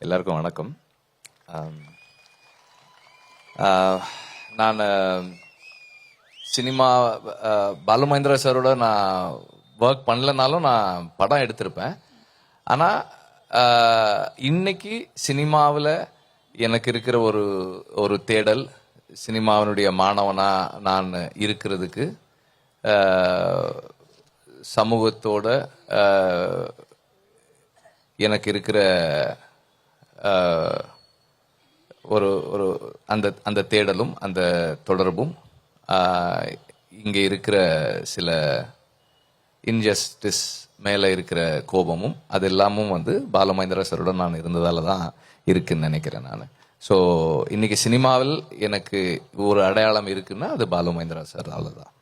எல்லாருக்கும் வணக்கம். நான் சினிமா பாலு மகேந்திரா சாரோட நான் ஒர்க் பண்ணலனாலும் நான் படம் எடுத்திருப்பேன். ஆனால் இன்னைக்கு சினிமாவில் எனக்கு இருக்கிற ஒரு தேடல், சினிமாவினுடைய மாணவனா நான் இருக்கிறதுக்கு சமூகத்தோட எனக்கு இருக்கிற ஒரு ஒரு அந்த தேடலும் அந்த தொடர்பும் இங்கே இருக்கிற சில இன்ஜஸ்டிஸ் மேலே இருக்கிற கோபமும் அது எல்லாமும் பாலு மகேந்திரா சாருடன் நான் இருந்ததால தான் இருக்குன்னு நினைக்கிறேன் நான். ஸோ இன்னைக்கு சினிமாவில் எனக்கு ஒரு அடையாளம் இருக்குன்னா அது பாலு மகேந்திரா சாரால தான்.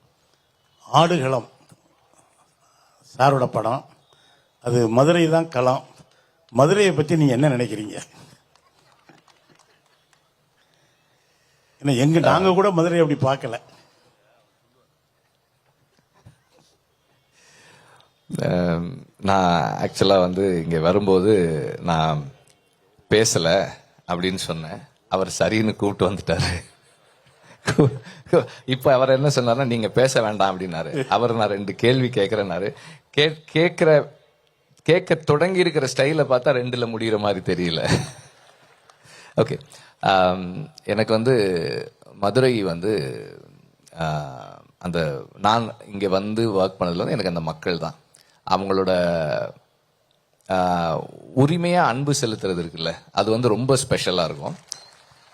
ஆடுகளம் சாரோட படம், அது மதுரை தான் களம். மதுரையை பற்றி நீங்க என்ன நினைக்கிறீங்க? நாங்க கூட மதுரையை அப்படி பார்க்கல. நான் ஆக்சுவலா இங்க வரும்போது நான் பேசல அப்படின்னு சொன்னேன். அவர் சரின்னு கூப்பிட்டு வந்துட்டாரு. இப்ப அவர் என்ன சொன்னாருன்னா, நீங்க பேச வேண்டாம் அப்படின்னாரு. அவர் நான் 2 கேள்வி கேட்கிறேன்னாரு. கேட்க தொடங்கி இருக்கிற ஸ்டைல பார்த்தா 2ல முடிகிற மாதிரி தெரியல. ஓகே, எனக்கு மதுரை அந்த நான் இங்க ஒர்க் பண்ணதுல எனக்கு அந்த மக்கள் தான். அவங்களோட உரிமையா அன்பு செலுத்துறது இருக்குல்ல, அது ரொம்ப ஸ்பெஷலா இருக்கும்.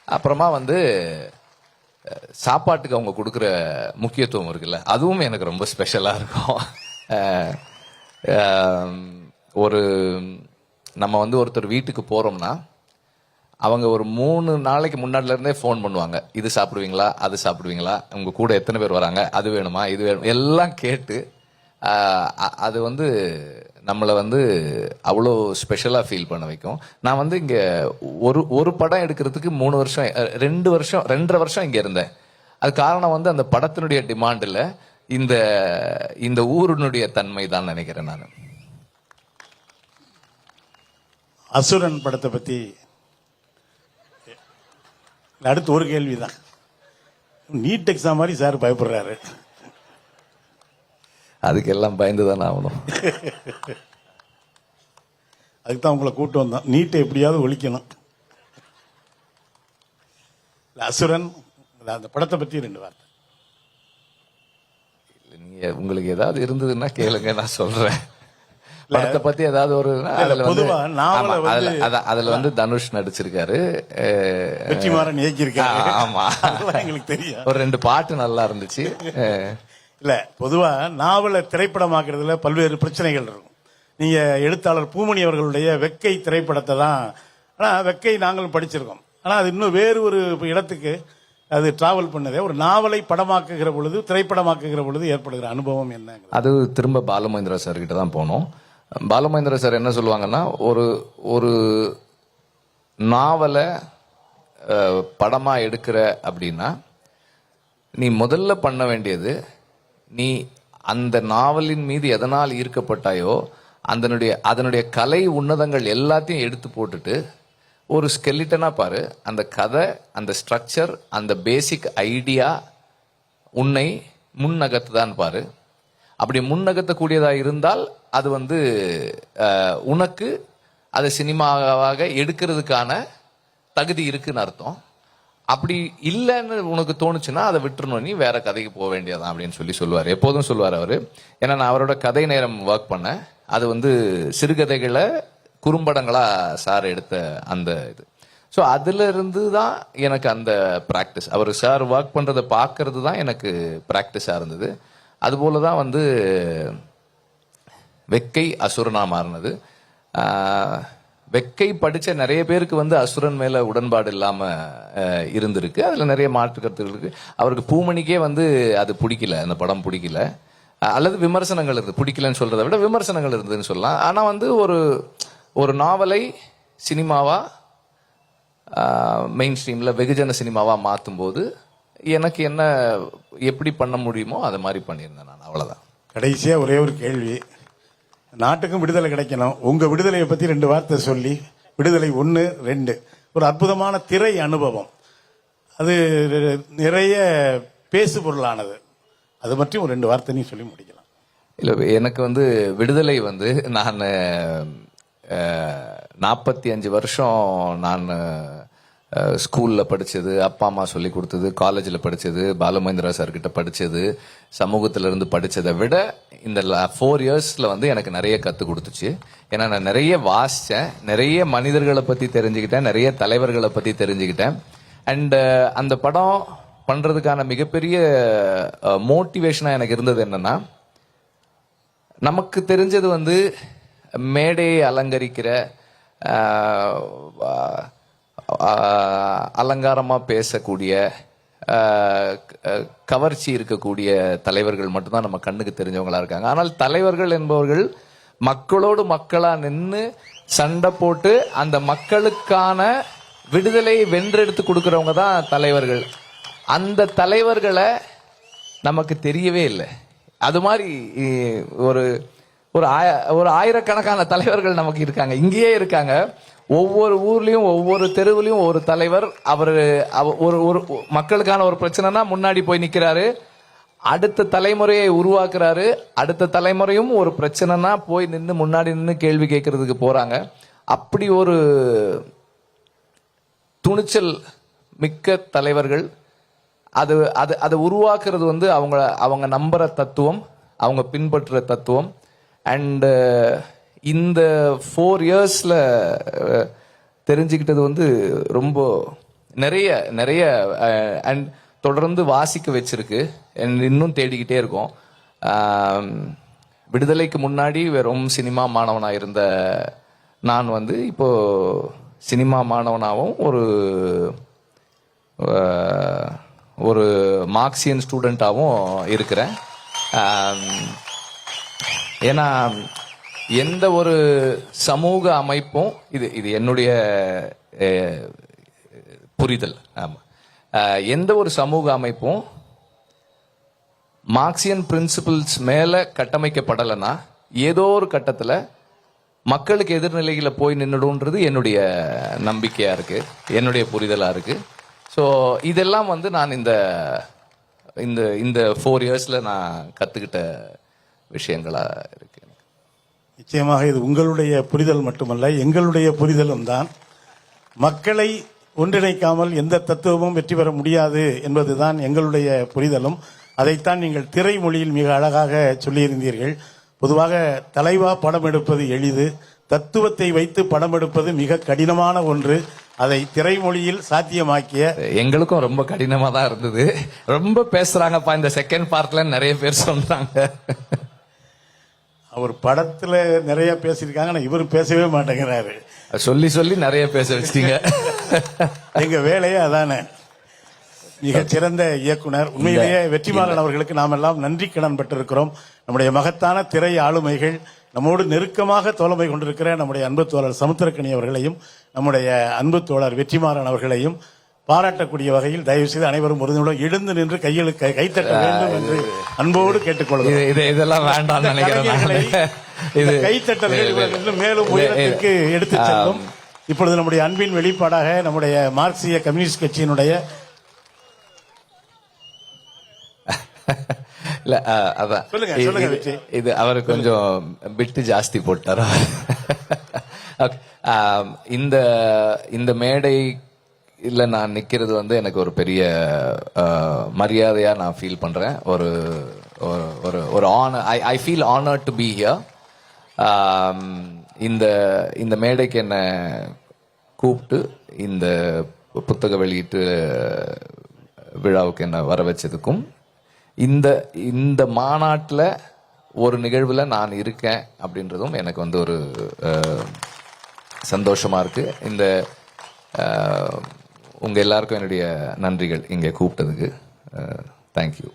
அப்புறமா சாப்பாட்டுக்கு அவங்க கொடுக்குற முக்கியத்துவம் இருக்குல்ல, அதுவும் எனக்கு ரொம்ப ஸ்பெஷலா இருக்கும். நம்ம ஒருத்தர் வீட்டுக்கு போறோம்னா அவங்க ஒரு 3 நாளைக்கு முன்னாடில இருந்தே ஃபோன் பண்ணுவாங்க. இது சாப்பிடுவீங்களா, அது சாப்பிடுவீங்களா, உங்க கூட எத்தனை பேர் வராங்க, அது வேணுமா, இது வேணும், எல்லாம் கேட்டு அது நம்மளை அவ்வளோ ஸ்பெஷலா ஃபீல் பண்ண வைக்கும். நான் இங்க ஒரு படம் எடுக்கிறதுக்கு 3 வருஷம் 2.5 வருஷம் இங்க இருந்தேன். அது காரணம் அந்த படத்தினுடைய டிமாண்ட் இல்ல, இந்த ஊரினுடைய தன்மை தான் நினைக்கிறேன் நான். அசுரன் படத்தை பத்தி அடுத்து ஒரு கேள்விதான். நீட் எக்ஸாம் மாதிரி சார் பயப்படுறாரு. அதுக்கெல்லாம் பயந்துதான் ஆகணும். அதுக்குதான் உங்களை கூட்டு வந்தோம். நீட்டை எப்படியாவது ஒழிக்கணும். அசுரன் அந்த படத்தை பத்தி 2 வார்த்தை. நீங்க உங்களுக்கு ஏதாவது இருந்ததுன்னா கேளுங்க, நான் சொல்றேன். படத்தை பத்தி ஏதாவது ஒரு அதுல தனுஷ் நடிச்சிருக்காரு, வெற்றிமாறன் இயக்கியிருக்காரு. ஆமா, எங்களுக்கு தெரியும். ஒரு 2 பாட்டு நல்லா இருந்துச்சு. இல்ல, பொதுவா நாவலை திரைப்படமாக்குறதுல பல்வேறு பிரச்சனைகள் இருக்கும். நீங்க எழுத்தாளர் பூமணி அவர்களுடைய வெக்கை திரைப்படத்தை தான், ஆனா வெக்கை நாங்களும் படிச்சிருக்கோம். ஆனா அது இன்னும் வேறு ஒரு இடத்துக்கு அது டிராவல் பண்ணதே. ஒரு நாவலை படமாக்குகிற பொழுது, திரைப்படமாக்குகிற பொழுது ஏற்படுகிற அனுபவம் என்ன? அது திரும்ப பாலு மகேந்திரா சார் கிட்ட தான் போனோம். பாலு மகேந்திரா சார் என்ன சொல்லுவாங்கன்னா, ஒரு நாவலை படமா எடுக்கிற அப்படின்னா நீ முதல்ல பண்ண வேண்டியது, நீ அந்த நாவலின் மீது எதனால் ஈர்க்கப்பட்டாயோ அதனுடைய கலை உன்னதங்கள் எல்லாத்தையும் எடுத்து போட்டுட்டு ஒரு ஸ்கெலிட்டனா பாரு. அந்த கதை, அந்த ஸ்ட்ரக்சர், அந்த பேசிக் ஐடியா உன்னை முன்னகத்துதான் பாரு. அப்படி முன்னகத்தக்கூடியதா இருந்தால் அது உனக்கு அதை சினிமாவாக எடுக்கிறதுக்கான தகுதி இருக்குன்னு அர்த்தம். அப்படி இல்லைன்னு உனக்கு தோணுச்சுன்னா அதை விட்டுறணும், நீ வேற கதைக்கு போக வேண்டியதான் அப்படின்னு சொல்லுவார். எப்போதும் சொல்லுவார் அவரு. ஏன்னா நான் அவரோட கதை நேரம் ஒர்க் பண்ணேன். அது சிறுகதைகளை குறும்படங்களா சார் எடுத்த அந்த இது. ஸோ அதுல இருந்து தான் எனக்கு அந்த பிராக்டிஸ், அவர் சார் ஒர்க் பண்றதை பார்க்கறது தான் எனக்கு பிராக்டிஸா இருந்தது. அதுபோல தான் வெக்கை அசுரனா மாறினது. வெக்கை படிச்ச நிறைய பேருக்கு அசுரன் மேல உடன்பாடு இல்லாம இருந்திருக்கு. அதுல நிறைய மாற்று கருத்துக்கள் இருக்கு. அவருக்கு பூமணிக்கே அது பிடிக்கல, அந்த படம் பிடிக்கல, அல்லது விமர்சனங்கள் இருந்து, பிடிக்கலன்னு சொல்றதை விட விமர்சனங்கள் இருந்ததுன்னு சொல்லலாம். ஆனா ஒரு நாவலை சினிமாவா மெயின் ஸ்ட்ரீம்ல வெகுஜன சினிமாவா மாற்றும் போது எனக்கு என்ன எப்படி பண்ண முடியுமோ அதை மாதிரி பண்ணியிருந்தேன் நான். அவ்வளவுதான். கடைசியா ஒரே ஒரு கேள்வி. நாட்டுக்கும் விடுதலை கிடைக்கணும். உங்க விடுதலையை பத்தி 2 வார்த்தை சொல்லி விடுதலை 1, 2 ஒரு அற்புதமான திரை அனுபவம். அது நிறைய பேசு பொருளானது. அது பற்றி ஒரு 2 வார்த்தை நீ சொல்லி முடிக்கலாம். இல்லை, எனக்கு வந்து விடுதலை வந்து நான் 45 வருஷம் நான் ஸ்கூலில் படித்தது, அப்பா அம்மா சொல்லி கொடுத்தது, காலேஜில் படித்தது, பாலுமகேந்திரா சார்கிட்ட படித்தது, சமூகத்திலிருந்து படித்ததை விட இந்த 4 இயர்ஸில் வந்து எனக்கு நிறைய கற்றுக் கொடுத்துச்சு. ஏன்னா நான் நிறைய வாசித்தேன், நிறைய மனிதர்களை பற்றி தெரிஞ்சுக்கிட்டேன், நிறைய தலைவர்களை பற்றி தெரிஞ்சுக்கிட்டேன். அண்ட் அந்த படம் பண்ணுறதுக்கான மிகப்பெரிய மோட்டிவேஷனாக எனக்கு இருந்தது என்னென்னா, நமக்கு தெரிஞ்சது வந்து மேடையை அலங்கரிக்கிற அலங்காரமா பேசக்கூடிய கவர்ச்சி இருக்கக்கூடிய தலைவர்கள் மட்டும்தான் நம்ம கண்ணுக்கு தெரிஞ்சவங்களா இருக்காங்க. ஆனால் தலைவர்கள் என்பவர்கள் மக்களோடு மக்களா நின்று சண்டை போட்டு அந்த மக்களுக்கான விடுதலை வென்றெடுத்து கொடுக்கறவங்க தான் தலைவர்கள். அந்த தலைவர்களை நமக்கு தெரியவே இல்லை. அது மாதிரி ஒரு ஆயிரக்கணக்கான தலைவர்கள் நமக்கு இருக்காங்க, இங்கேயே இருக்காங்க. ஒவ்வொரு ஊர்லயும் ஒவ்வொரு தெருவுலயும் ஒரு தலைவர். அவர் ஒரு மக்களுக்கான ஒரு பிரச்சனைனா முன்னாடி போய் நிக்கிறாரு, அடுத்த தலைமுறையை உருவாக்குறாரு, அடுத்த தலைமுறையும் ஒரு பிரச்சனைனா போய் நின்று முன்னாடி நின்று கேள்வி கேட்கறதுக்கு போறாங்க. அப்படி ஒரு துணிச்சல் மிக்க தலைவர்கள். அதை உருவாக்குறது வந்து அவங்க நம்புற தத்துவம், அவங்க பின்பற்றுற தத்துவம். அண்ட் இந்த 4 இயர்ஸ்ல தெரிஞ்சுக்கிட்டது வந்து ரொம்ப நிறைய அண்ட் தொடர்ந்து வாசிக்க வச்சிருக்கு. இன்னும் தேடிக்கிட்டே இருக்கோம். விடுதலைக்கு முன்னாடி வெறும் சினிமா மாணவனா இருந்த நான் வந்து இப்போ சினிமா மாணவனாகவும் ஒரு மார்க்சியன் ஸ்டூடெண்டாகவும் இருக்கிறேன். ஏன்னா எந்த ஒரு சமூக அமைப்பும் இது என்னுடைய புரிதல். ஆமா, எந்த ஒரு சமூக அமைப்பும் மார்க்சியன் பிரின்சிபிள்ஸ் மேல கட்டமைக்கப்படலைன்னா ஏதோ ஒரு கட்டத்துல மக்களுக்கு எதிர்நிலைகளை போய் நின்றுடும்ன்றது என்னுடைய நம்பிக்கையா இருக்கு, என்னுடைய புரிதலா இருக்கு. ஸோ இதெல்லாம் வந்து நான் இந்த 4 இயர்ஸ்ல நான் கத்துக்கிட்ட விஷயங்களா இருக்கு. நிச்சயமாக இது உங்களுடைய புரிதல் மட்டுமல்ல, எங்களுடைய புரிதலும் தான். மக்களை ஒன்றிணைக்காமல் எந்த தத்துவமும் வெற்றி பெற முடியாது என்பதுதான் எங்களுடைய புரிதலும். அதைத்தான் நீங்கள் திரைமொழியில் மிக அழகாக சொல்லியிருந்தீர்கள். பொதுவாக தலைவா படம் எடுப்பது எளிது, தத்துவத்தை வைத்து படம் எடுப்பது மிக கடினமான ஒன்று. அதை திரைமொழியில் சாத்தியமாக்கிய எங்களுக்கும் ரொம்ப கடினமா தான் இருந்தது. ரொம்ப பேசுறாங்கப்பா இந்த செகண்ட் பார்ட்ல, நிறைய பேர் சொல்றாங்க. அவர் படத்துல நிறைய பேசியிருக்காங்க, ஆனா இவர் பேசவே மாட்டேங்கிறாரு. சொல்லி நிறைய பேச வச்சிட்டீங்க. எங்க வேலையே அதானே. மிகச்சிறந்த இயக்குனர். உண்மையிலேயே வெற்றிமாறன் அவர்களுக்கு நாம் எல்லாம் நன்றி கடன் பட்டிருக்கிறோம். நம்முடைய மகத்தான திரை ஆளுமைகள், நம்மோடு நெருக்கமாக தோழமை கொண்டிருக்கிற நம்முடைய அன்பு தோழர் சமுத்திரக்கனி அவர்களையும் நம்முடைய அன்பு தோழர் வெற்றிமாறன் அவர்களையும் பாராட்டக்கூடிய வகையில் தயவு செய்து அனைவரும் ஒரு நிமிடம் எழுந்து நின்று கைத்தட்ட வேண்டும் என்று அன்போடு கேட்டுக்கொள்கிறோம். இதெல்லாம் வேண்டாம் நினைக்கிறேன். கைத்தட்டல்கள் மேலும் உயரத்திற்கு எடுத்து செல்லும். இப்பொழுது நம்முடைய அன்பின் வெளிப்பாடாக நம்முடைய மார்க்சிய கம்யூனிஸ்ட் கட்சியினுடைய இல்ல அதான் இது அவர் கொஞ்சம் பிட்டு ஜாஸ்தி போட்டாரா. இந்த மேடை இல்ல நான் நிக்கிறது வந்து எனக்கு ஒரு பெரிய மரியாதையா நான் ஃபீல் பண்றேன். ஒரு honour, I feel honoured to be here. இந்த மேடைக்கு என்ன கூப்பிட்டு இந்த புத்தக வெளியீட்டு விழாவுக்கு என்ன வர வச்சதுக்கும், இந்த மாநாட்டில் ஒரு நிகழ்வில் நான் இருக்கேன் அப்படின்றதும் எனக்கு வந்து ஒரு சந்தோஷமா இருக்கு. உங்க எல்லாருக்கும் என்னுடைய நன்றிகள் இங்கே கூப்பிட்டதுக்கு. தேங்க்யூ.